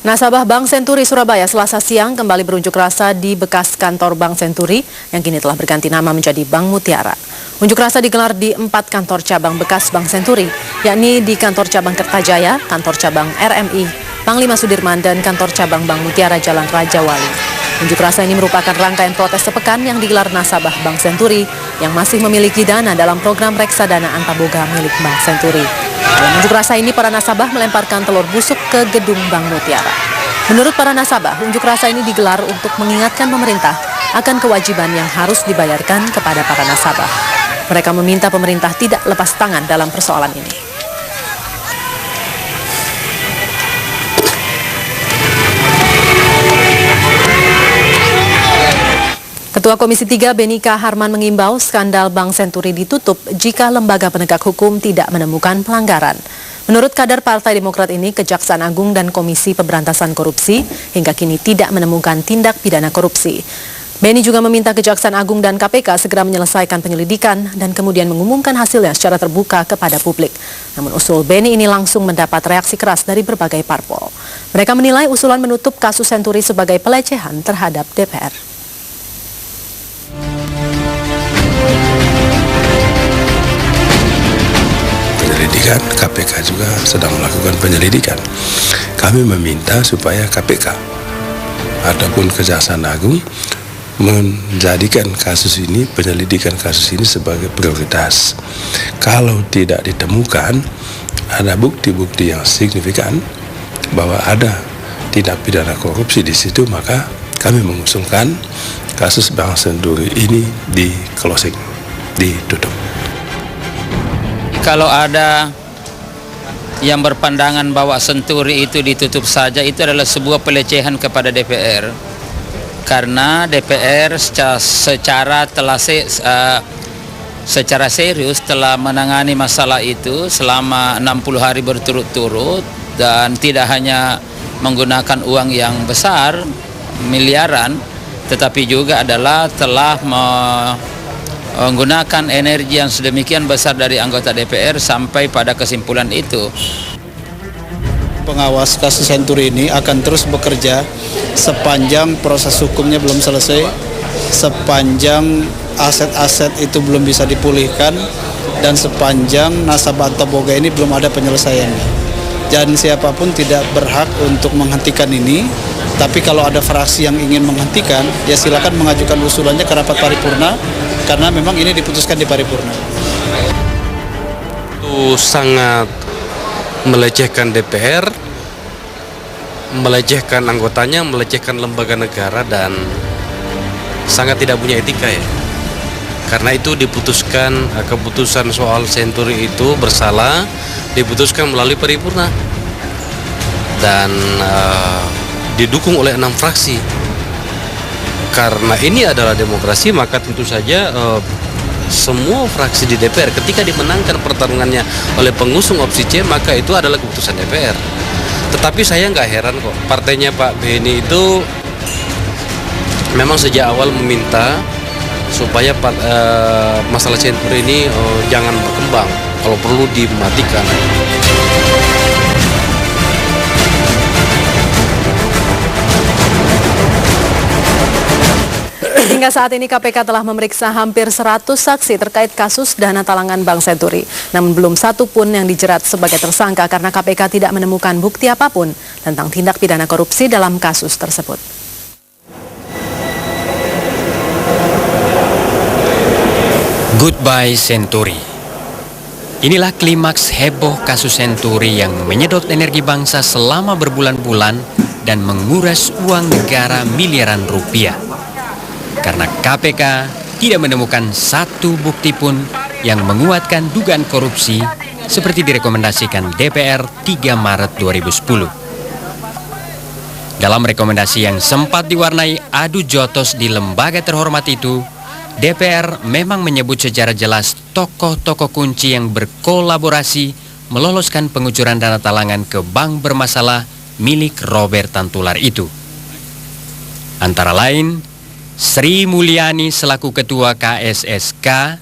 Nasabah Bank Senturi Surabaya Selasa siang kembali berunjuk rasa di bekas kantor Bank Senturi yang kini telah berganti nama menjadi Bank Mutiara. Unjuk rasa digelar di 4 kantor cabang bekas Bank Senturi, yakni di kantor cabang Kertajaya, kantor cabang RMI, Panglima Sudirman, dan kantor cabang Bank Mutiara Jalan Raja Wali. Unjuk rasa ini merupakan rangkaian protes sepekan yang digelar nasabah Bank Senturi yang masih memiliki dana dalam program reksadana Antaboga milik Bank Senturi. Dalam unjuk rasa ini, para nasabah melemparkan telur busuk ke gedung Bank Mutiara. Menurut para nasabah, unjuk rasa ini digelar untuk mengingatkan pemerintah akan kewajiban yang harus dibayarkan kepada para nasabah. Mereka meminta pemerintah tidak lepas tangan dalam persoalan ini. Ketua Komisi 3 Benika Harman mengimbau skandal Bank Senturi ditutup jika lembaga penegak hukum tidak menemukan pelanggaran. Menurut kader Partai Demokrat ini, Kejaksaan Agung dan Komisi Pemberantasan Korupsi hingga kini tidak menemukan tindak pidana korupsi. Beni juga meminta Kejaksaan Agung dan KPK segera menyelesaikan penyelidikan dan kemudian mengumumkan hasilnya secara terbuka kepada publik. Namun usul Beni ini langsung mendapat reaksi keras dari berbagai parpol. Mereka menilai usulan menutup kasus Senturi sebagai pelecehan terhadap DPR. Penyelidikan, KPK juga sedang melakukan penyelidikan. Kami meminta supaya KPK ataupun Kejaksaan Agung menjadikan kasus ini, penyelidikan kasus ini sebagai prioritas. Kalau tidak ditemukan ada bukti-bukti yang signifikan bahwa ada tindak pidana korupsi di situ, maka kami mengusulkan kasus Bank Senturi ini di closing, ditutup. Kalau ada yang berpandangan bahwa Senturi itu ditutup saja, itu adalah sebuah pelecehan kepada DPR. Karena DPR secara serius telah menangani masalah itu selama 60 hari berturut-turut, dan tidak hanya menggunakan uang yang besar, miliaran, tetapi juga adalah telah menggunakan energi yang sedemikian besar dari anggota DPR sampai pada kesimpulan itu. Pengawas kasus Senturi ini akan terus bekerja sepanjang proses hukumnya belum selesai, sepanjang aset-aset itu belum bisa dipulihkan, dan sepanjang nasabah Antaboga ini belum ada penyelesaiannya. Dan siapapun tidak berhak untuk menghentikan ini. Tapi kalau ada fraksi yang ingin menghentikan, ya silakan mengajukan usulannya ke rapat paripurna, karena memang ini diputuskan di paripurna. Itu sangat melecehkan DPR, melecehkan anggotanya, melecehkan lembaga negara, dan sangat tidak punya etika ya. Karena itu diputuskan, keputusan soal Senturi itu bersalah diputuskan melalui paripurna dan didukung oleh 6 fraksi. Karena ini adalah demokrasi, maka tentu saja semua fraksi di DPR ketika dimenangkan pertarungannya oleh pengusung opsi C, maka itu adalah keputusan DPR. Tetapi saya nggak heran kok, partainya Pak Beni itu memang sejak awal meminta supaya masalah Senturi ini jangan berkembang, kalau perlu dimatikan. Hingga saat ini KPK telah memeriksa hampir 100 saksi terkait kasus dana talangan Bank Senturi. Namun belum satu pun yang dijerat sebagai tersangka karena KPK tidak menemukan bukti apapun tentang tindak pidana korupsi dalam kasus tersebut. Goodbye Senturi. Inilah klimaks heboh kasus Senturi yang menyedot energi bangsa selama berbulan-bulan dan menguras uang negara miliaran rupiah. Karena KPK tidak menemukan satu bukti pun yang menguatkan dugaan korupsi seperti direkomendasikan DPR 3 Maret 2010. Dalam rekomendasi yang sempat diwarnai adu jotos di lembaga terhormat itu, DPR memang menyebut secara jelas tokoh-tokoh kunci yang berkolaborasi meloloskan pengucuran dana talangan ke bank bermasalah milik Robert Tantular itu. Antara lain, Sri Mulyani selaku Ketua KSSK,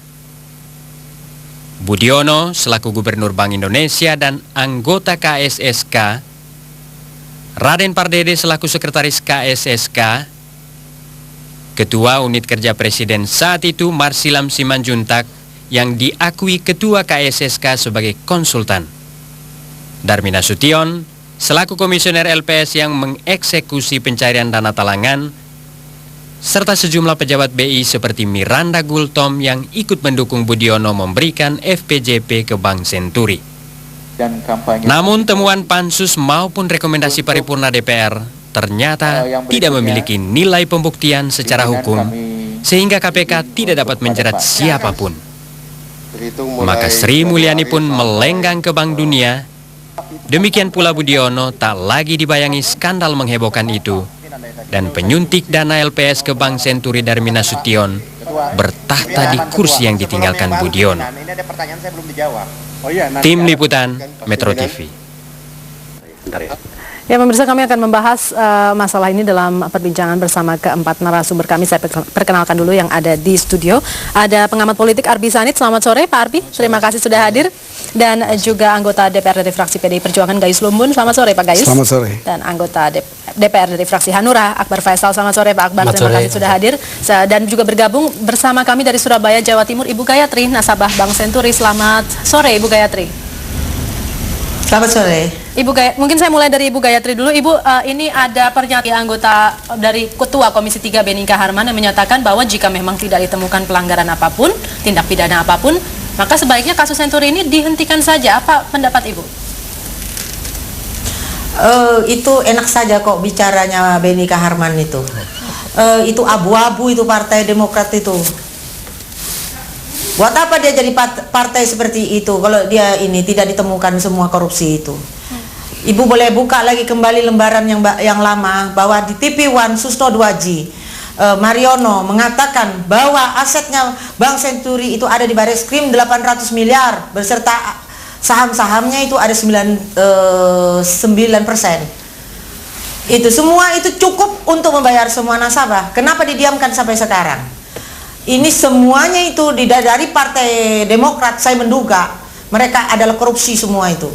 Budiono selaku Gubernur Bank Indonesia dan anggota KSSK, Raden Pardede selaku Sekretaris KSSK, Ketua Unit Kerja Presiden saat itu Marsilam Simanjuntak yang diakui Ketua KSSK sebagai konsultan. Darmin Nasution selaku Komisioner LPS yang mengeksekusi pencairan dana talangan, serta sejumlah pejabat BI seperti Miranda Gultom yang ikut mendukung Budiono memberikan FPJP ke Bank Senturi. Namun temuan pansus maupun rekomendasi paripurna DPR ternyata tidak memiliki nilai pembuktian secara hukum, sehingga KPK tidak dapat menjerat siapapun. Maka Sri Mulyani pun melenggang ke Bank Dunia. Demikian pula Budiono tak lagi dibayangi skandal menghebohkan itu, dan penyuntik dana LPS ke Bank Senturi Darmin Nasution bertahta di kursi yang ditinggalkan Budiono. Tim Liputan Metro TV. Ya, pemirsa, kami akan membahas masalah ini dalam perbincangan bersama keempat narasumber kami. Saya perkenalkan dulu yang ada di studio. Ada pengamat politik Arbi Sanit. Selamat sore Pak Arbi, terima kasih sudah hadir. Dan juga anggota DPR dari fraksi PDI Perjuangan Gayus Lumbun. Selamat sore Pak Gayus. Selamat sore. Dan anggota DPR dari fraksi Hanura Akbar Faisal. Selamat sore Pak Akbar, terima kasih sudah hadir. Dan juga bergabung bersama kami dari Surabaya, Jawa Timur, Ibu Gayatri, nasabah Bank Senturi. Selamat sore Ibu Gayatri. Selamat sore. Ibu Gayatri, mungkin saya mulai dari Ibu Gayatri dulu. Ibu, ini ada pernyataan anggota dari Ketua Komisi 3 Beni Kaharman yang menyatakan bahwa jika memang tidak ditemukan pelanggaran apapun, tindak pidana apapun, maka sebaiknya kasus Senturi ini dihentikan saja. Apa pendapat Ibu? Itu enak saja kok bicaranya Beni Kaharman itu. Itu abu-abu itu Partai Demokrat itu. Buat apa dia jadi partai seperti itu kalau dia ini tidak ditemukan semua korupsi itu? Ibu boleh buka lagi kembali lembaran yang lama bahwa di TV One Susto 2G Mariono mengatakan bahwa asetnya Bank Senturi itu ada di Bareskrim 800 miliar beserta saham-sahamnya itu ada 9%. Itu semua itu cukup untuk membayar semua nasabah. Kenapa didiamkan sampai sekarang? Ini semuanya itu dari Partai Demokrat, saya menduga mereka adalah korupsi semua itu.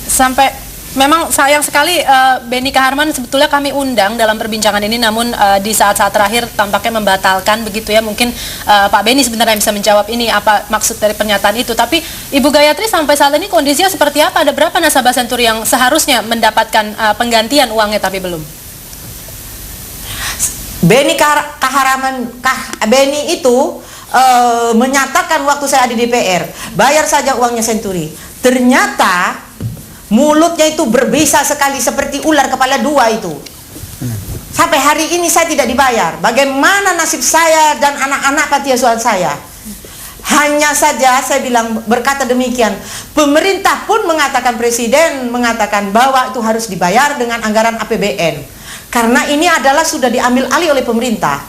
Sampai memang sayang sekali Beni Kaharman sebetulnya kami undang dalam perbincangan ini, namun di saat-saat terakhir tampaknya membatalkan begitu ya. Mungkin Pak Beni sebenarnya bisa menjawab ini apa maksud dari pernyataan itu. Tapi Ibu Gayatri, sampai saat ini kondisinya seperti apa? Ada berapa nasabah Senturi yang seharusnya mendapatkan penggantian uangnya tapi belum? Beni itu menyatakan waktu saya di DPR, bayar saja uangnya Senturi. Ternyata mulutnya itu berbisa sekali seperti ular kepala dua itu. Sampai hari ini saya tidak dibayar. Bagaimana nasib saya dan anak-anak panti asuhan saya? Hanya saja saya bilang berkata demikian. Pemerintah pun mengatakan, Presiden mengatakan bahwa itu harus dibayar dengan anggaran APBN. Karena ini adalah sudah diambil alih oleh pemerintah.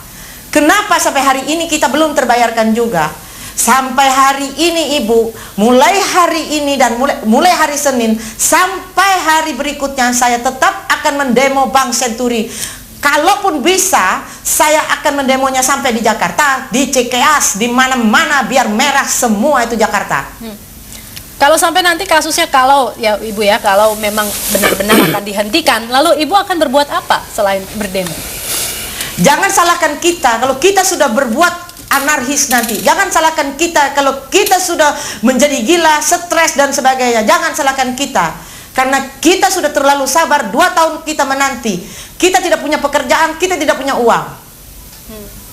Kenapa sampai hari ini kita belum terbayarkan juga? Sampai hari ini Ibu, mulai hari ini dan mulai hari Senin sampai hari berikutnya saya tetap akan mendemo Bank Senturi. Kalaupun bisa, saya akan mendemonya sampai di Jakarta, di Cikeas, di mana-mana biar merah semua itu Jakarta. Kalau sampai nanti kasusnya, kalau ya Ibu ya, kalau memang benar-benar akan dihentikan, lalu Ibu akan berbuat apa selain berdemo? Jangan salahkan kita kalau kita sudah berbuat anarkis nanti. Jangan salahkan kita kalau kita sudah menjadi gila, stres dan sebagainya. Jangan salahkan kita. Karena kita sudah terlalu sabar, 2 tahun kita menanti. Kita tidak punya pekerjaan, kita tidak punya uang.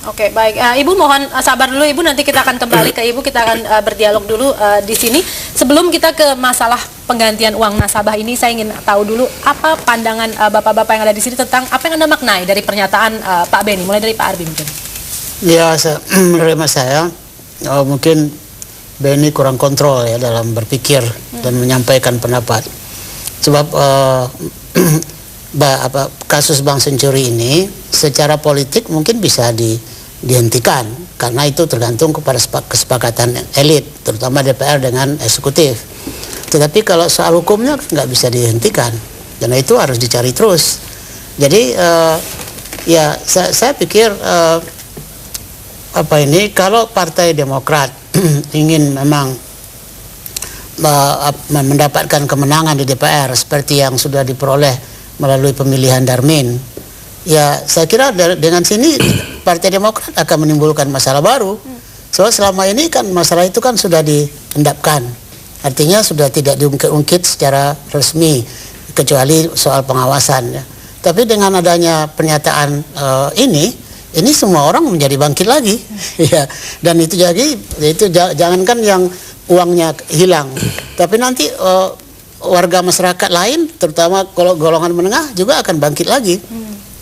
Oke, baik. Ibu mohon sabar dulu Ibu, nanti kita akan kembali ke Ibu, kita akan berdialog dulu di sini. Sebelum kita ke masalah penggantian uang nasabah ini, saya ingin tahu dulu apa pandangan Bapak-bapak yang ada di sini tentang apa yang Anda maknai dari pernyataan Pak Beni, mulai dari Pak Arbi mungkin. Ya, menurut saya mungkin Beni kurang kontrol ya dalam berpikir dan menyampaikan pendapat. Sebab kasus Bank Senturi ini secara politik mungkin bisa dihentikan karena itu tergantung kepada kesepakatan elit, terutama DPR dengan eksekutif. Tetapi kalau soal hukumnya nggak bisa dihentikan, karena itu harus dicari terus. Jadi ya saya pikir kalau Partai Demokrat ingin memang mendapatkan kemenangan di DPR seperti yang sudah diperoleh melalui pemilihan Darmin, ya saya kira dengan sini Partai Demokrat akan menimbulkan masalah baru. Soal selama ini kan masalah itu kan sudah diendapkan, artinya sudah tidak diungkit-ungkit secara resmi kecuali soal pengawasan, ya. Tapi dengan adanya pernyataan ini semua orang menjadi bangkit lagi, ya. Dan itu jangankan yang uangnya hilang, tapi nanti warga masyarakat lain, terutama kalau golongan menengah juga akan bangkit lagi.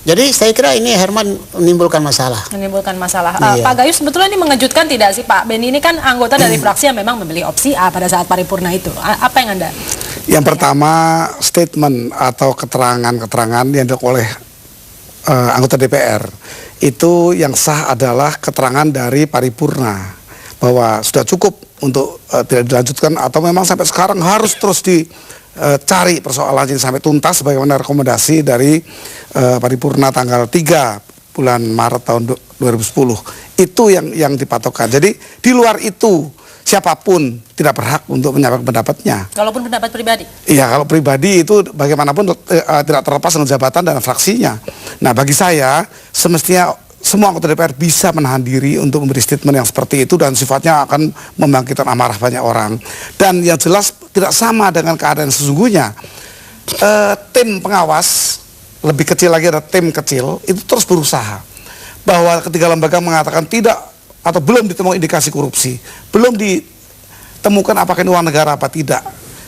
Jadi saya kira ini Herman menimbulkan masalah. Menimbulkan masalah. Iya. Pak Gayus, sebetulnya ini mengejutkan tidak sih Pak? Beni ini kan anggota dari fraksi yang memang memilih opsi A pada saat paripurna itu. Apa yang Anda? Yang pertama, statement atau keterangan-keterangan yang dilakukan oleh anggota DPR itu yang sah adalah keterangan dari paripurna bahwa sudah cukup untuk tidak dilanjutkan atau memang sampai sekarang harus terus dicari persoalan ini sampai tuntas sebagaimana rekomendasi dari paripurna tanggal 3 bulan Maret tahun 2010. Itu yang dipatokkan. Jadi di luar itu siapapun tidak berhak untuk menyampaikan pendapatnya. Kalaupun pendapat pribadi? Iya, kalau pribadi itu bagaimanapun tidak terlepas dengan jabatan dan fraksinya. Nah, bagi saya semestinya semua anggota DPR bisa menahan diri untuk memberi statement yang seperti itu dan sifatnya akan membangkitkan amarah banyak orang. Dan yang jelas tidak sama dengan keadaan sesungguhnya. Tim pengawas, lebih kecil lagi ada tim kecil, itu terus berusaha. Bahwa ketika lembaga mengatakan tidak atau belum ditemukan indikasi korupsi, belum ditemukan apakah ini uang negara apa tidak,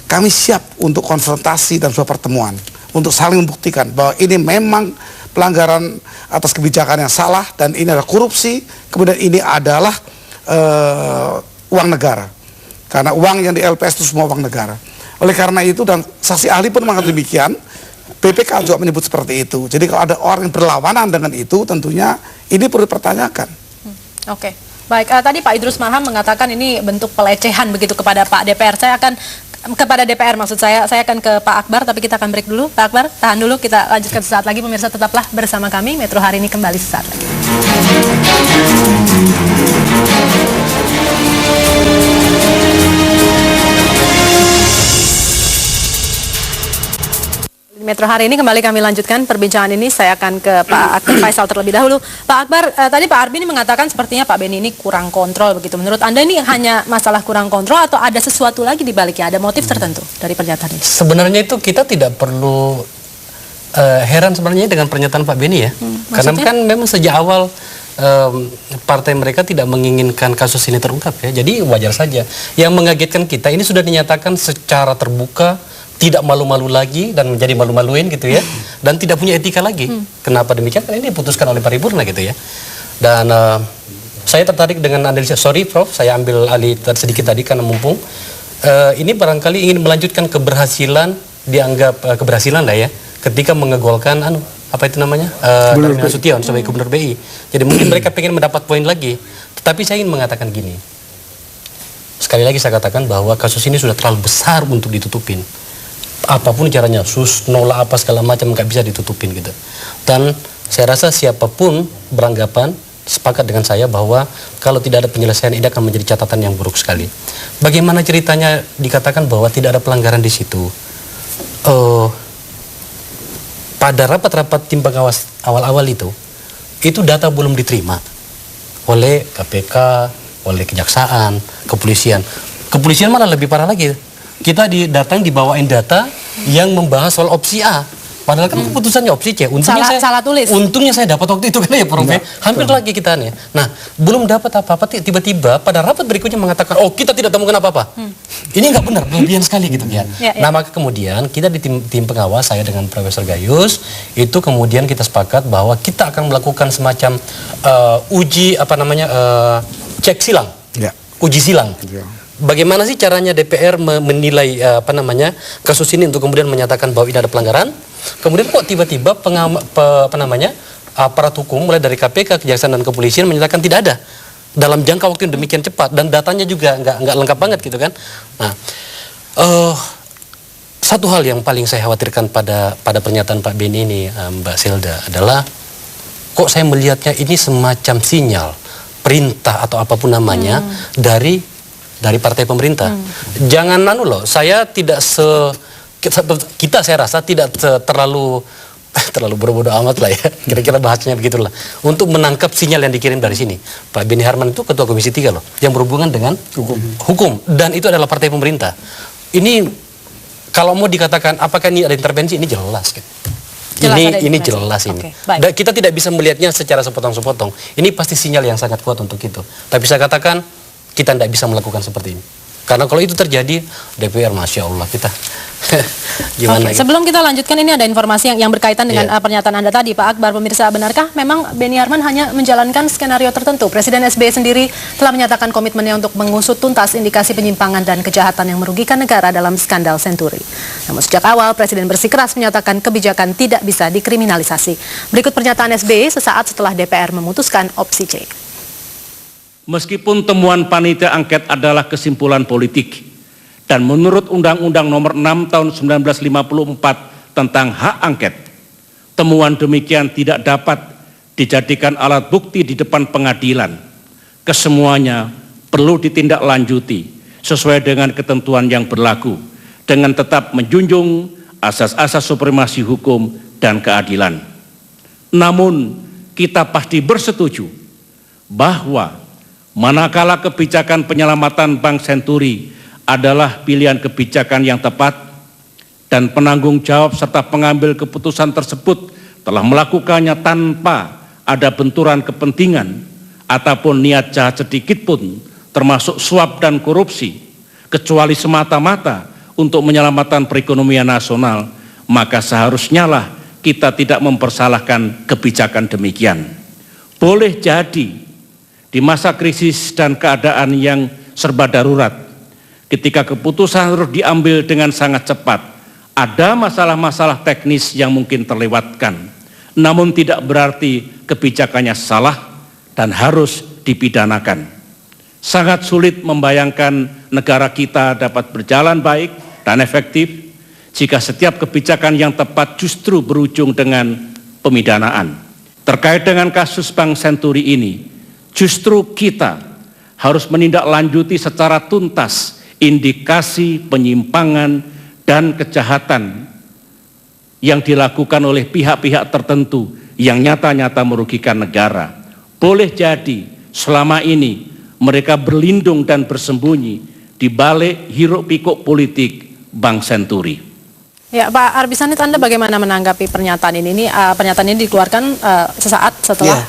kami siap untuk konfrontasi dan sebuah pertemuan untuk saling membuktikan bahwa ini memang pelanggaran atas kebijakan yang salah dan ini adalah korupsi, kemudian ini adalah uang negara, karena uang yang di LPS itu semua uang negara. Oleh karena itu, dan saksi ahli pun mengatakan demikian, BPK juga menyebut seperti itu. Jadi kalau ada orang yang berlawanan dengan itu, tentunya ini perlu dipertanyakan. Oke. Baik, tadi Pak Idrus Marham mengatakan ini bentuk pelecehan begitu kepada Pak DPR. Saya akan kepada DPR maksud saya akan ke Pak Akbar, tapi kita akan break dulu. Pak Akbar, tahan dulu, kita lanjutkan sesaat lagi. Pemirsa tetaplah bersama kami, Metro Hari ini kembali sesaat lagi. Metro Hari ini kembali kami lanjutkan perbincangan ini. Saya akan ke Pak Akbar Faisal terlebih dahulu. Pak Akbar, tadi Pak Arbi ini mengatakan sepertinya Pak Beni ini kurang kontrol begitu. Menurut Anda ini hanya masalah kurang kontrol atau ada sesuatu lagi di baliknya? Ada motif tertentu dari pernyataan ini? Sebenarnya itu kita tidak perlu heran sebenarnya dengan pernyataan Pak Beni ya. Karena kan memang sejak awal partai mereka tidak menginginkan kasus ini terungkap ya. Jadi wajar saja. Yang mengagetkan kita ini sudah dinyatakan secara terbuka, tidak malu-malu lagi dan menjadi malu-maluin gitu ya, dan tidak punya etika lagi. Kenapa demikian? Karena ini diputuskan oleh paripurna gitu ya. Dan saya tertarik dengan analisa, sorry Prof, saya ambil alih sedikit tadi karena mumpung ini barangkali ingin melanjutkan keberhasilan, dianggap keberhasilan lah ya, ketika mengegolkan apa itu namanya Darmin Nasution sebagai Gubernur BI. Jadi mungkin mereka pengen mendapat poin lagi. Tetapi saya ingin mengatakan gini, sekali lagi saya katakan bahwa kasus ini sudah terlalu besar untuk ditutupin. Apapun caranya, nolak apa segala macam nggak bisa ditutupin gitu. Dan saya rasa siapapun beranggapan sepakat dengan saya bahwa kalau tidak ada penyelesaian ini akan menjadi catatan yang buruk sekali. Bagaimana ceritanya dikatakan bahwa tidak ada pelanggaran di situ? Pada rapat-rapat tim pengawas awal-awal itu data belum diterima oleh KPK, oleh Kejaksaan, Kepolisian. Kepolisian malah lebih parah lagi. Kita dibawain data yang membahas soal opsi A. Padahal kan keputusannya opsi C. Salah tulis. Untungnya saya dapat waktu itu kan ya Prof. Hampir lagi kita nih. Nah, belum dapat apa-apa, tiba-tiba pada rapat berikutnya mengatakan, oh kita tidak temukan apa-apa. Ini nggak benar, berlebihan sekali gitu ya. Nah, maka kemudian kita di tim pengawas, saya dengan Profesor Gayus, itu kemudian kita sepakat bahwa kita akan melakukan semacam uji cek silang. Uji silang. Bagaimana sih caranya DPR menilai kasus ini untuk kemudian menyatakan bahwa ini ada pelanggaran? Kemudian kok tiba-tiba aparat hukum mulai dari KPK, Kejaksaan dan Kepolisian menyatakan tidak ada dalam jangka waktu yang demikian cepat dan datanya juga nggak lengkap banget gitu kan? Nah, satu hal yang paling saya khawatirkan pada pernyataan Pak Beni ini, Mbak Selda, adalah kok saya melihatnya ini semacam sinyal, perintah atau apapun namanya dari dari partai pemerintah. Jangan saya tidak kita saya rasa tidak terlalu berbodoh amat lah ya. Kira-kira bahasanya begitulah. Untuk menangkap sinyal yang dikirim dari sini. Pak Beni Harman itu ketua Komisi 3 loh, yang berhubungan dengan hukum. Dan itu adalah partai pemerintah. Ini kalau mau dikatakan apakah ini ada intervensi, ini jelas kan. Ini jelas ini. Dan kita tidak bisa melihatnya secara sepotong-sepotong. Ini pasti sinyal yang sangat kuat untuk itu. Tapi saya katakan kita tidak bisa melakukan seperti ini. Karena kalau itu terjadi, DPR Masya Allah kita gimana gitu. Sebelum kita lanjutkan, ini ada informasi yang berkaitan dengan pernyataan Anda tadi, Pak Akbar. Pemirsa, benarkah memang Beni Harman hanya menjalankan skenario tertentu? Presiden SBY sendiri telah menyatakan komitmennya untuk mengusut tuntas indikasi penyimpangan dan kejahatan yang merugikan negara dalam skandal Senturi. Namun sejak awal, Presiden bersikeras menyatakan kebijakan tidak bisa dikriminalisasi. Berikut pernyataan SBY sesaat setelah DPR memutuskan opsi C. Meskipun temuan panitia angket adalah kesimpulan politik dan menurut Undang-Undang Nomor 6 Tahun 1954 tentang hak angket, temuan demikian tidak dapat dijadikan alat bukti di depan pengadilan. Kesemuanya perlu ditindaklanjuti sesuai dengan ketentuan yang berlaku dengan tetap menjunjung asas-asas supremasi hukum dan keadilan. Namun kita pasti bersetuju bahwa manakala kebijakan penyelamatan Bank Senturi adalah pilihan kebijakan yang tepat dan penanggung jawab serta pengambil keputusan tersebut telah melakukannya tanpa ada benturan kepentingan ataupun niat jahat sedikit pun, termasuk suap dan korupsi, kecuali semata-mata untuk menyelamatkan perekonomian nasional, maka seharusnya lah kita tidak mempersalahkan kebijakan demikian. Boleh jadi di masa krisis dan keadaan yang serba darurat, ketika keputusan harus diambil dengan sangat cepat, ada masalah-masalah teknis yang mungkin terlewatkan. Namun tidak berarti kebijakannya salah dan harus dipidanakan. Sangat sulit membayangkan negara kita dapat berjalan baik dan efektif jika setiap kebijakan yang tepat justru berujung dengan pemidanaan. Terkait dengan kasus Bank Senturi ini, justru kita harus menindaklanjuti secara tuntas indikasi penyimpangan dan kejahatan yang dilakukan oleh pihak-pihak tertentu yang nyata-nyata merugikan negara. Boleh jadi selama ini mereka berlindung dan bersembunyi di balik hiruk-pikuk politik Bank Senturi. Ya, Pak Arbisanit, Anda bagaimana menanggapi pernyataan ini? Pernyataan ini dikeluarkan sesaat setelah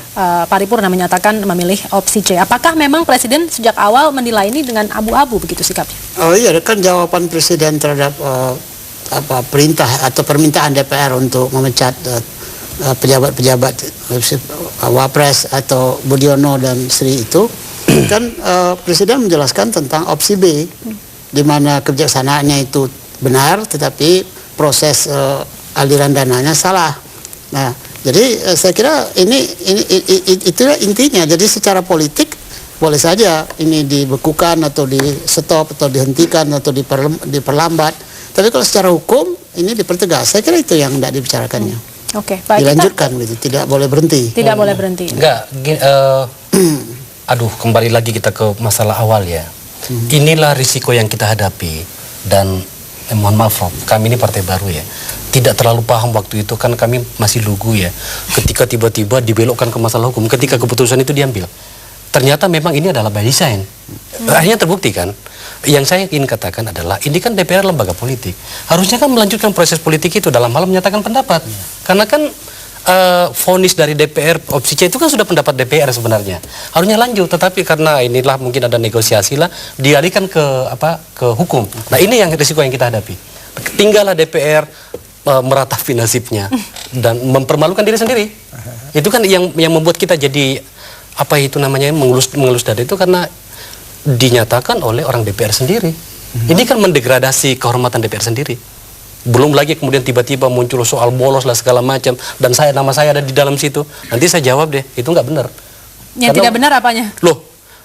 paripurna menyatakan memilih opsi C. Apakah memang Presiden sejak awal menilai ini dengan abu-abu begitu sikapnya? Oh iya, kan jawaban Presiden terhadap perintah atau permintaan DPR untuk memecat pejabat-pejabat Wapres atau Budiono dan Sri itu, kan Presiden menjelaskan tentang opsi B, di mana kebijaksanaannya itu benar, tetapi proses aliran dananya salah. Nah, jadi saya kira itulah intinya. Jadi secara politik boleh saja ini dibekukan atau di stop atau dihentikan atau diperlambat. Tapi kalau secara hukum ini dipertegas. Saya kira itu yang tidak dibicarakannya. Oke, baik. Dilanjutkan gitu, tidak boleh berhenti. Tidak boleh berhenti. Enggak, kembali lagi kita ke masalah awal ya. Inilah risiko yang kita hadapi dan mohon maaf, kami ini partai baru ya, tidak terlalu paham waktu itu kan kami masih lugu ya, ketika tiba-tiba dibelokkan ke masalah hukum, ketika keputusan itu diambil. Ternyata memang ini adalah by design. Akhirnya terbukti kan. Yang saya ingin katakan adalah, ini kan DPR lembaga politik. Harusnya kan melanjutkan proses politik itu dalam hal menyatakan pendapat. Karena kan vonis dari DPR opsi C itu kan sudah pendapat DPR sebenarnya. Harusnya lanjut, tetapi karena inilah mungkin ada negosiasi lah, dialihkan ke hukum. Nah, ini yang risiko yang kita hadapi. Tinggallah DPR meratapi nasibnya dan mempermalukan diri sendiri. Itu kan yang membuat kita jadi mengelus dada itu, karena dinyatakan oleh orang DPR sendiri. Ini kan mendegradasi kehormatan DPR sendiri. Belum lagi kemudian tiba-tiba muncul soal bolos lah segala macam, dan nama saya ada di dalam situ. Nanti saya jawab deh, itu nggak benar. Yang tidak benar apanya? Loh,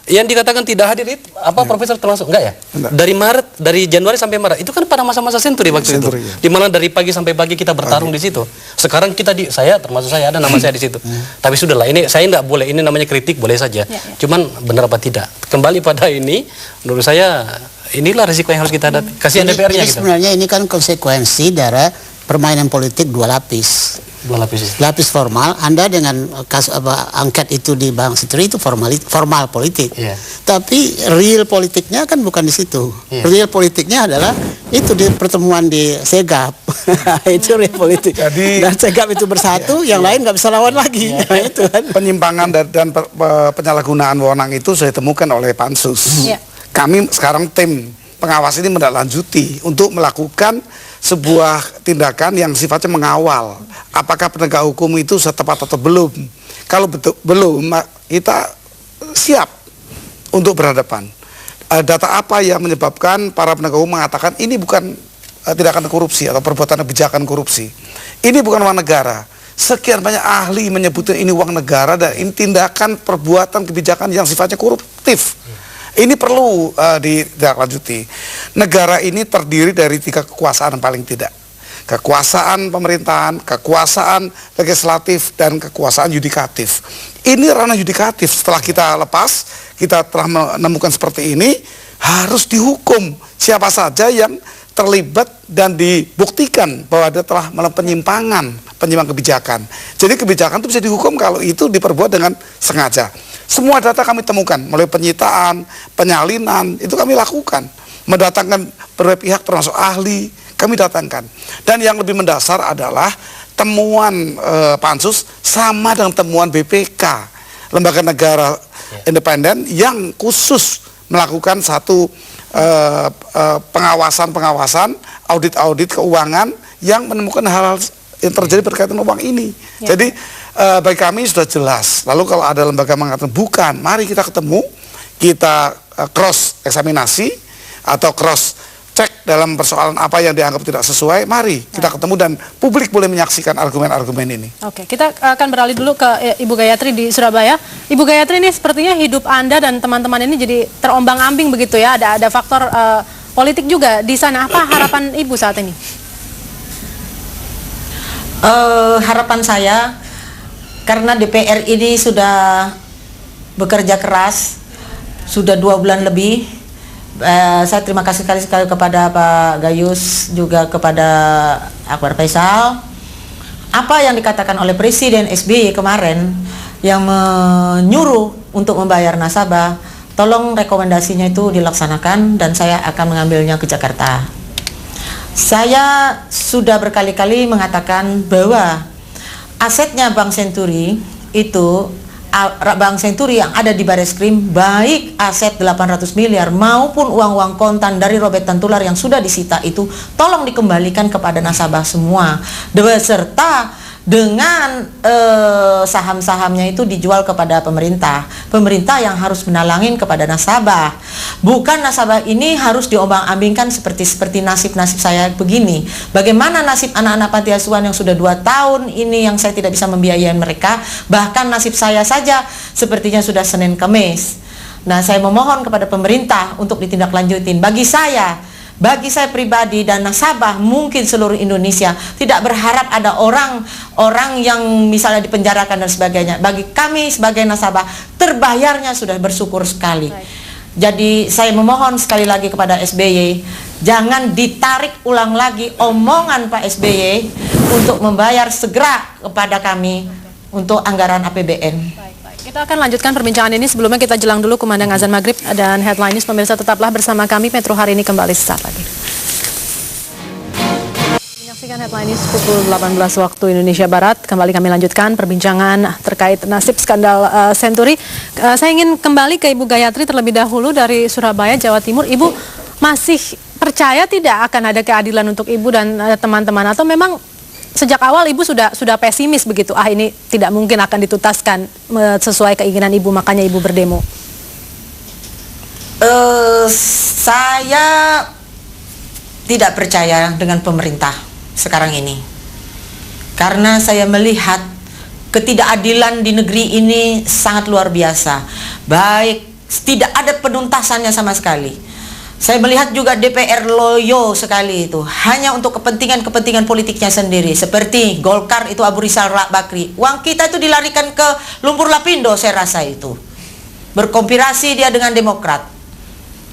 Yang dikatakan tidak hadir itu Profesor termasuk enggak ya? Enggak. Dari Januari sampai Maret itu kan pada masa-masa Senturi waktu itu. Ya. Di mana dari pagi sampai pagi kita bertarung di situ. Sekarang kita termasuk saya ada nama saya di situ. Tapi sudahlah, ini saya enggak boleh, ini namanya kritik boleh saja. Cuman benar apa tidak? Kembali pada ini, menurut saya inilah risiko yang harus kita hadapi. Kasihan DPR-nya gitu. Sebenarnya ini kan konsekuensi dari permainan politik dua lapis. Lapis formal, Anda dengan angket itu di Bang Senturi itu formal politik. Tapi real politiknya kan bukan di situ. Real politiknya adalah itu di pertemuan di Segap. Itu real politik. Jadi, dan Segap itu bersatu, yang lain nggak bisa lawan lagi. Itu kan. Penyimpangan dan penyalahgunaan wewenang itu sudah ditemukan oleh Pansus. Kami sekarang tim pengawas ini menindaklanjuti untuk melakukan sebuah tindakan yang sifatnya mengawal apakah penegak hukum itu sudah tepat atau belum. Kalau belum, kita siap untuk berhadapan. Data apa yang menyebabkan para penegak hukum mengatakan ini bukan tindakan korupsi atau perbuatan kebijakan korupsi, ini bukan uang negara. Sekian banyak ahli menyebutkan ini uang negara dan ini tindakan perbuatan kebijakan yang sifatnya koruptif. Ini perlu ditindaklanjuti. Negara ini terdiri dari 3 kekuasaan paling tidak. Kekuasaan pemerintahan, kekuasaan legislatif, dan kekuasaan yudikatif. Ini ranah yudikatif. Setelah kita lepas, kita telah menemukan seperti ini, harus dihukum siapa saja yang terlibat dan dibuktikan bahwa dia telah melakukan penyimpangan kebijakan. Jadi kebijakan itu bisa dihukum kalau itu diperbuat dengan sengaja. Semua data kami temukan, mulai penyitaan, penyalinan, itu kami lakukan. Mendatangkan berbagai pihak termasuk ahli, kami datangkan. Dan yang lebih mendasar adalah temuan Pansus sama dengan temuan BPK, Lembaga Negara Independen yang khusus melakukan satu pengawasan, audit keuangan yang menemukan hal-hal yang terjadi berkaitan dengan uang ini. Jadi bagi kami sudah jelas. Lalu kalau ada lembaga mengatakan bukan, mari kita ketemu, kita cross eksaminasi atau cross cek dalam persoalan apa yang dianggap tidak sesuai, mari kita ketemu dan publik boleh menyaksikan argumen-argumen ini. Oke, kita akan beralih dulu ke Ibu Gayatri di Surabaya. Ibu Gayatri, ini sepertinya hidup Anda dan teman-teman ini jadi terombang-ambing begitu ya, ada faktor politik juga di sana. Apa harapan Ibu saat ini? Harapan saya, karena DPR ini sudah bekerja keras, sudah 2 bulan lebih, saya terima kasih sekali kepada Pak Gayus, juga kepada Akbar Faisal. Apa yang dikatakan oleh Presiden SBY kemarin yang menyuruh untuk membayar nasabah, tolong rekomendasinya itu dilaksanakan dan saya akan mengambilnya ke Jakarta. Saya sudah berkali-kali mengatakan bahwa asetnya Bank Senturi itu, Bank Senturi yang ada di Bareskrim, baik aset 800 miliar maupun uang-uang kontan dari Robert Tantular yang sudah disita itu, tolong dikembalikan kepada nasabah semua, beserta dengan saham-sahamnya itu dijual kepada pemerintah. Pemerintah yang harus menalangin kepada nasabah. Bukan nasabah ini harus diombang-ambingkan seperti nasib-nasib saya begini. Bagaimana nasib anak-anak panti asuhan yang sudah 2 tahun ini yang saya tidak bisa membiayai mereka. Bahkan nasib saya saja sepertinya sudah Senin Kamis. Nah, saya memohon kepada pemerintah untuk ditindaklanjutin. Bagi saya pribadi dan nasabah mungkin seluruh Indonesia tidak berharap ada orang yang misalnya dipenjarakan dan sebagainya. Bagi kami sebagai nasabah, terbayarnya sudah bersyukur sekali. Jadi saya memohon sekali lagi kepada SBY, jangan ditarik ulang lagi omongan Pak SBY untuk membayar segera kepada kami untuk anggaran APBN. Kita akan lanjutkan perbincangan ini. Sebelumnya kita jelang dulu kumandang azan maghrib dan headline news. Pemirsa tetaplah bersama kami. Metro Hari Ini kembali sesaat lagi. Menyaksikan headline news pukul 18 waktu Indonesia Barat. Kembali kami lanjutkan perbincangan terkait nasib skandal Senturi. Saya ingin kembali ke Ibu Gayatri terlebih dahulu dari Surabaya, Jawa Timur. Ibu masih percaya tidak akan ada keadilan untuk Ibu dan teman-teman, atau memang sejak awal Ibu sudah pesimis begitu, ini tidak mungkin akan dituntaskan sesuai keinginan Ibu, makanya Ibu berdemo? Saya tidak percaya dengan pemerintah sekarang ini, karena saya melihat ketidakadilan di negeri ini sangat luar biasa. Baik Tidak ada penuntasannya sama sekali. Saya melihat juga DPR loyo sekali itu, hanya untuk kepentingan-kepentingan politiknya sendiri. Seperti Golkar itu Abu Rizal Bakri, uang kita itu dilarikan ke lumpur lapindo, saya rasa itu. Berkonspirasi dia dengan Demokrat.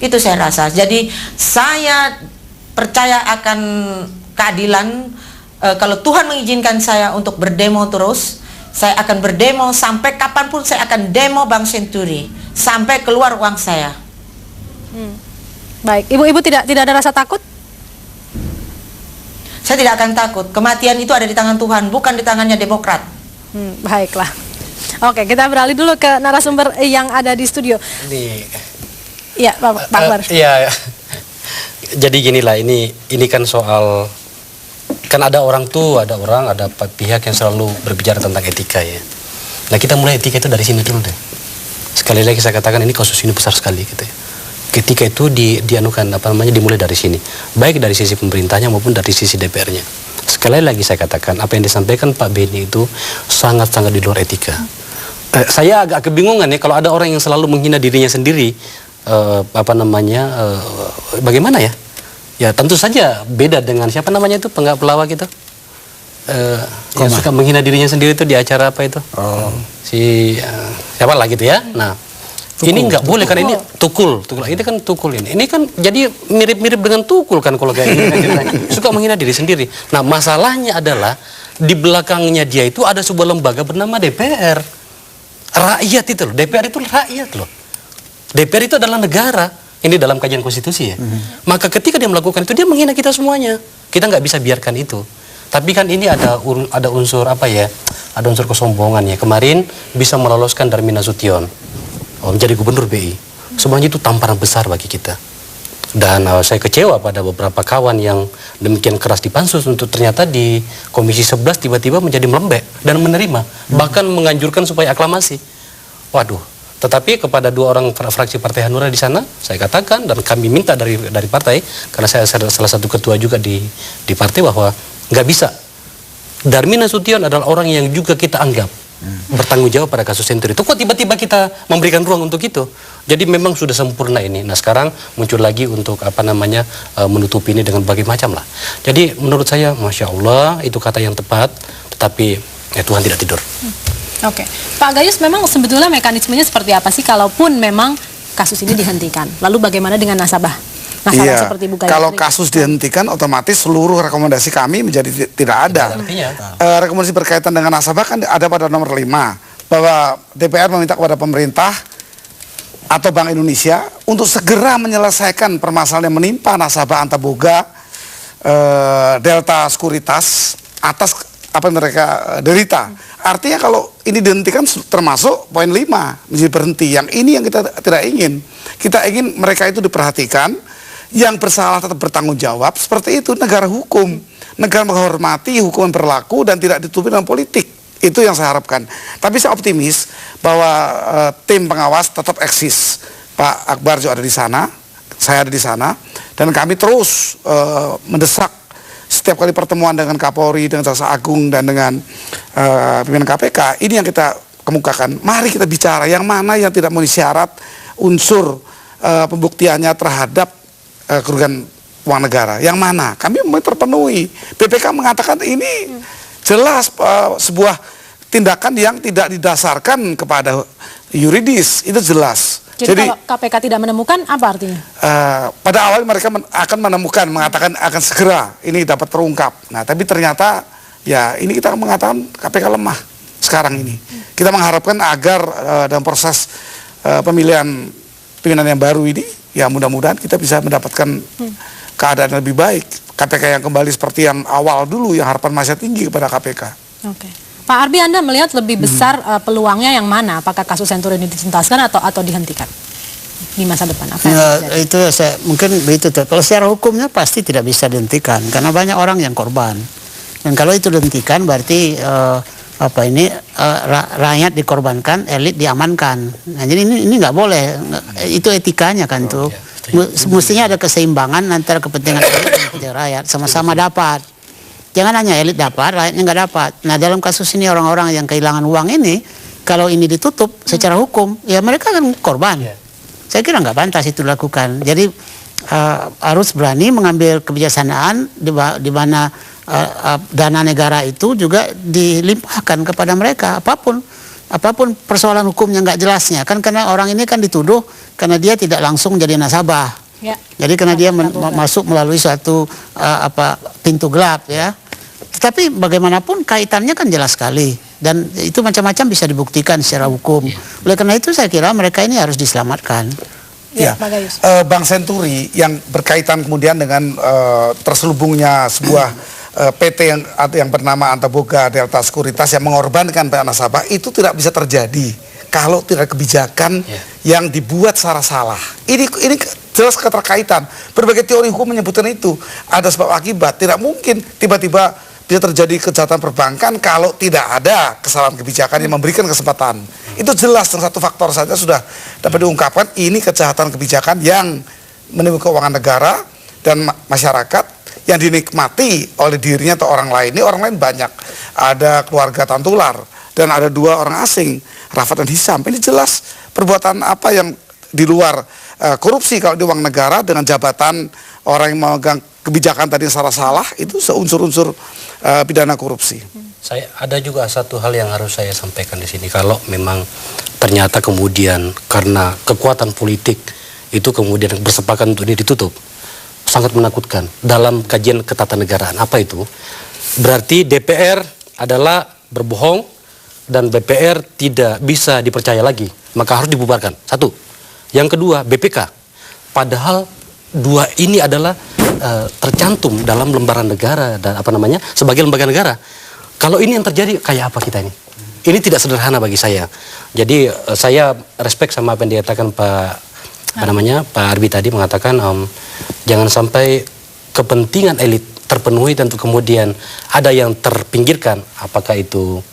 Itu saya rasa. Jadi saya percaya akan keadilan. Kalau Tuhan mengizinkan saya untuk berdemo terus, saya akan berdemo sampai kapanpun, saya akan demo Bank Senturi sampai keluar uang saya. Baik, Ibu tidak ada rasa takut? Saya tidak akan takut. Kematian itu ada di tangan Tuhan, bukan di tangannya Demokrat. Baiklah. Oke, kita beralih dulu ke narasumber yang ada di studio. Iya, Pak Akbar. Iya. Jadi ginilah, ini kan soal, kan ada orang tuh, ada pihak yang selalu berbicara tentang etika ya. Nah, kita mulai etika itu dari sini dulu deh. Sekali lagi saya katakan, ini kasus ini besar sekali gitu ya. Ketika itu dimulai dari sini, baik dari sisi pemerintahnya maupun dari sisi DPR-nya. Sekali lagi saya katakan, apa yang disampaikan Pak Beni itu sangat-sangat di luar etika. Saya agak kebingungan ya kalau ada orang yang selalu menghina dirinya sendiri, bagaimana ya? Ya tentu saja beda dengan siapa namanya itu pelawak itu, yang suka menghina dirinya sendiri itu di acara apa itu? Siapa lah gitu ya? Nah. Ini nggak boleh karena ini tukul, ini kan tukul ini kan jadi mirip-mirip dengan tukul kan kalau kayak ini kan suka menghina diri sendiri. Nah masalahnya adalah di belakangnya dia itu ada sebuah lembaga bernama DPR, rakyat itu loh, DPR itu rakyat loh, DPR itu adalah negara, ini dalam kajian konstitusi ya. Maka ketika dia melakukan itu dia menghina kita semuanya, kita nggak bisa biarkan itu. Tapi kan ini ada unsur apa ya, ada unsur kesombongan ya. Kemarin bisa meloloskan Darmin Nasution menjadi gubernur BI, semuanya itu tamparan besar bagi kita. Dan saya kecewa pada beberapa kawan yang demikian keras di pansus untuk ternyata di Komisi 11 tiba-tiba menjadi melembek dan menerima, bahkan menganjurkan supaya aklamasi. Waduh, tetapi kepada dua orang fraksi Partai Hanura di sana, saya katakan dan kami minta dari partai, karena saya salah satu ketua juga di partai, bahwa nggak bisa. Darmin Nasution adalah orang yang juga kita anggap bertanggung jawab pada kasus Senturi itu. Kok tiba-tiba kita memberikan ruang untuk itu? Jadi memang sudah sempurna ini. Nah sekarang muncul lagi untuk menutupi ini dengan berbagai macam lah. Jadi menurut saya, Masya Allah, itu kata yang tepat. Tetapi ya Tuhan tidak tidur. Oke, Pak Gayus, memang sebetulnya mekanismenya seperti apa sih kalaupun memang kasus ini dihentikan? Lalu bagaimana dengan nasabah? Iya, kalau kasus dihentikan otomatis seluruh rekomendasi kami menjadi tidak ada. Rekomendasi berkaitan dengan nasabah kan ada pada nomor 5, bahwa DPR meminta kepada pemerintah atau Bank Indonesia untuk segera menyelesaikan permasalahan yang menimpa nasabah Antaboga, Delta Sekuritas atas apa yang mereka derita. Artinya kalau ini dihentikan termasuk poin 5 menjadi berhenti. Yang ini yang kita tidak ingin. Kita ingin mereka itu diperhatikan, yang bersalah tetap bertanggung jawab. Seperti itu negara hukum, negara menghormati hukum yang berlaku dan tidak ditutupi dengan politik. Itu yang saya harapkan. Tapi saya optimis bahwa tim pengawas tetap eksis. Pak Akbar juga ada di sana, saya ada di sana, dan kami terus mendesak setiap kali pertemuan dengan Kapolri, dengan Jaksa Agung, dan dengan pimpinan KPK. Ini yang kita kemukakan. Mari kita bicara yang mana yang tidak memenuhi syarat unsur pembuktiannya terhadap kerugian uang negara. Yang mana? Kami terpenuhi. BPK mengatakan ini jelas sebuah tindakan yang tidak didasarkan kepada yuridis. Itu jelas. Jadi kalau KPK tidak menemukan, apa artinya? Pada awal mereka akan menemukan, mengatakan akan segera ini dapat terungkap. Nah, tapi ternyata ya ini kita mengatakan KPK lemah sekarang ini. Kita mengharapkan agar dalam proses pemilihan pimpinan yang baru ini, ya mudah-mudahan kita bisa mendapatkan keadaan yang lebih baik. KPK yang kembali seperti yang awal dulu, yang harapan masih tinggi kepada KPK. Oke. Pak Arbi, Anda melihat lebih besar peluangnya yang mana? Apakah kasus Senturi ini dituntaskan atau dihentikan di masa depan? Apa itu saya mungkin begitu. Kalau secara hukumnya pasti tidak bisa dihentikan karena banyak orang yang korban. Dan kalau itu dihentikan berarti rakyat dikorbankan, elit diamankan. Nah, jadi ini nggak boleh. Itu etikanya kan tuh. Mestinya ada keseimbangan antara kepentingan elit dan kepentingan rakyat, sama-sama dapat. Jangan hanya elit dapat, rakyatnya nggak dapat. Nah, dalam kasus ini orang-orang yang kehilangan uang ini, kalau ini ditutup secara hukum, ya mereka akan korban. Saya kira nggak pantas itu dilakukan. Jadi harus berani mengambil kebijaksanaan di mana dana negara itu juga dilimpahkan kepada mereka, apapun persoalan hukumnya nggak jelasnya kan, karena orang ini kan dituduh karena dia tidak langsung jadi nasabah. Ya. Jadi karena dia masuk melalui suatu pintu gelap ya. Tetapi bagaimanapun kaitannya kan jelas sekali dan itu macam-macam bisa dibuktikan secara hukum. Oleh karena itu saya kira mereka ini harus diselamatkan. Ya, Bank Senturi yang berkaitan kemudian dengan terselubungnya sebuah PT yang bernama Antaboga Delta Sekuritas yang mengorbankan pihak nasabah itu tidak bisa terjadi kalau tidak kebijakan yang dibuat secara salah. Ini jelas keterkaitan. Berbagai teori hukum menyebutkan itu ada sebab akibat. Tidak mungkin tiba-tiba bisa terjadi kejahatan perbankan kalau tidak ada kesalahan kebijakan yang memberikan kesempatan. Itu jelas dengan satu faktor saja sudah dapat diungkapkan ini kejahatan kebijakan yang menimbulkan keuangan negara dan masyarakat yang dinikmati oleh dirinya atau orang lain. Ini orang lain banyak. Ada keluarga Tantular dan ada 2 orang asing, Rafat dan Hisam. Ini jelas perbuatan apa yang di luar korupsi kalau di uang negara dengan jabatan orang yang memegang kebijakan tadi secara salah itu seunsur-unsur pidana korupsi. Saya ada juga satu hal yang harus saya sampaikan di sini. Kalau memang ternyata kemudian karena kekuatan politik itu kemudian bersepakat untuk ini ditutup, sangat menakutkan dalam kajian ketatanegaraan. Apa itu? Berarti DPR adalah berbohong dan BPR tidak bisa dipercaya lagi, maka harus dibubarkan. Satu. Yang kedua, BPK. Padahal 2 ini adalah tercantum dalam lembaran negara dan sebagai lembaga negara. Kalau ini yang terjadi kayak apa kita ini? Ini tidak sederhana bagi saya. Jadi saya respect sama apa yang dikatakan Pak Arbi tadi mengatakan jangan sampai kepentingan elit terpenuhi dan kemudian ada yang terpinggirkan, apakah itu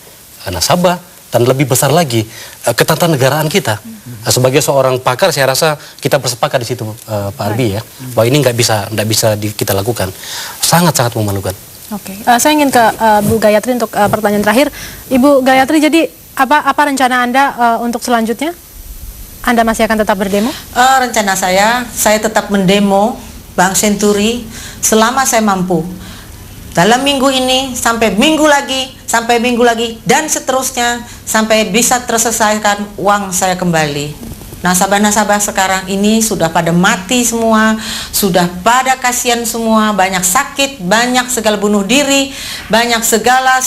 nasabah dan lebih besar lagi ketatanegaraan kita. Sebagai seorang pakar saya rasa kita bersepakat di situ Pak Arbi ya, bahwa ini nggak bisa kita lakukan. Sangat-sangat memalukan. Oke, saya ingin ke Bu Gayatri untuk pertanyaan terakhir. Ibu Gayatri, jadi apa rencana Anda untuk selanjutnya? Anda masih akan tetap berdemo? Rencana saya tetap mendemo Bank Senturi selama saya mampu. Dalam minggu ini, sampai minggu lagi, dan seterusnya, sampai bisa terselesaikan uang saya kembali. Nasabah-nasabah sekarang ini sudah pada mati semua, sudah pada kasihan semua, banyak sakit, banyak segala bunuh diri, banyak segala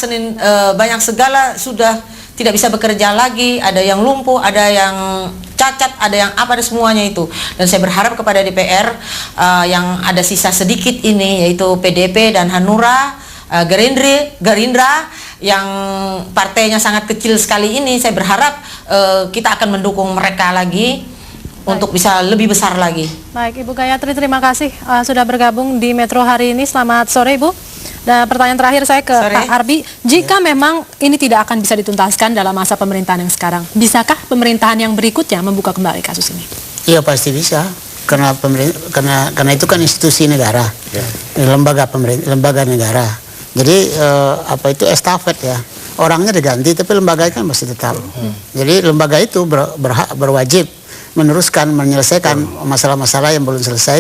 sudah tidak bisa bekerja lagi, ada yang lumpuh, ada yang cacat, ada yang ada semuanya itu. Dan saya berharap kepada DPR yang ada sisa sedikit ini, yaitu PDP dan Hanura, Gerindra yang partainya sangat kecil sekali ini, saya berharap kita akan mendukung mereka lagi untuk bisa lebih besar lagi. Baik, Ibu Gayatri, terima kasih sudah bergabung di Metro hari ini. Selamat sore, Ibu. Dan pertanyaan terakhir saya ke Pak Arbi, jika memang ini tidak akan bisa dituntaskan dalam masa pemerintahan yang sekarang, bisakah pemerintahan yang berikutnya membuka kembali kasus ini? Iya pasti bisa, karena itu kan institusi negara, lembaga negara. Jadi estafet ya, orangnya diganti tapi lembaga kan masih tetap. Jadi lembaga itu berwajib menyelesaikan masalah-masalah yang belum selesai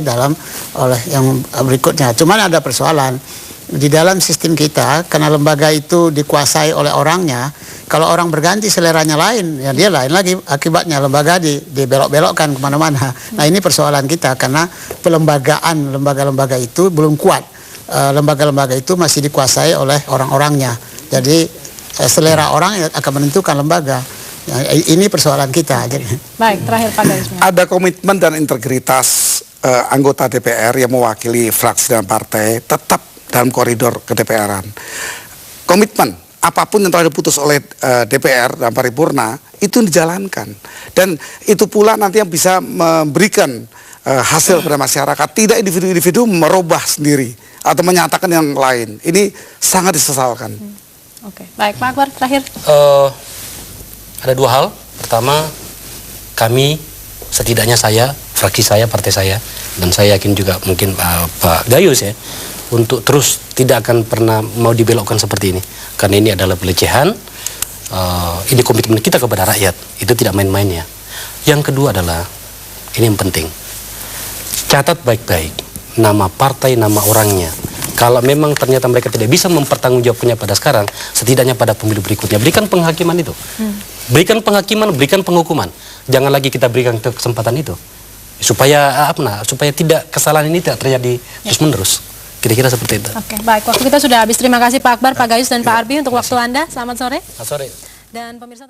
oleh yang berikutnya. Cuman ada persoalan di dalam sistem kita, karena lembaga itu dikuasai oleh orangnya. Kalau orang berganti seleranya lain, ya dia lain lagi akibatnya, lembaga dibelok-belokkan kemana-mana. Nah ini persoalan kita, karena pelembagaan lembaga-lembaga itu belum kuat. Lembaga-lembaga itu masih dikuasai oleh orang-orangnya. Jadi selera orang yang akan menentukan lembaga. Ini persoalan kita. Baik, terakhir Pak Gayus. Ada komitmen dan integritas anggota DPR yang mewakili fraksi dan partai tetap dalam koridor ke-DPR-an. Komitmen apapun yang telah diputus oleh DPR dan paripurna itu dijalankan. Dan itu pula nanti yang bisa memberikan hasil pada masyarakat, tidak individu-individu merubah sendiri atau menyatakan yang lain. Ini sangat disesalkan. Oke, baik Pak Akbar, terakhir. Ada 2 hal. Pertama, kami setidaknya saya, fraksi saya, partai saya, dan saya yakin juga mungkin Pak Gayus ya, untuk terus tidak akan pernah mau dibelokkan seperti ini. Karena ini adalah pelecehan, ini komitmen kita kepada rakyat, itu tidak main-mainnya. Yang kedua adalah, Ini yang penting. Catat baik-baik nama partai, nama orangnya. Kalau memang ternyata mereka tidak bisa mempertanggungjawabkannya pada sekarang, setidaknya pada pemilu berikutnya, berikan penghakiman itu. Berikan penghakiman, berikan penghukuman. Jangan lagi kita berikan kesempatan itu. Supaya supaya tidak kesalahan ini tidak terjadi terus-menerus. Kira-kira seperti itu. Oke, baik. Waktu kita sudah habis. Terima kasih Pak Akbar, Pak Gayus, dan Pak Arbi untuk waktu Anda. Selamat sore. Selamat sore. Dan pemirsa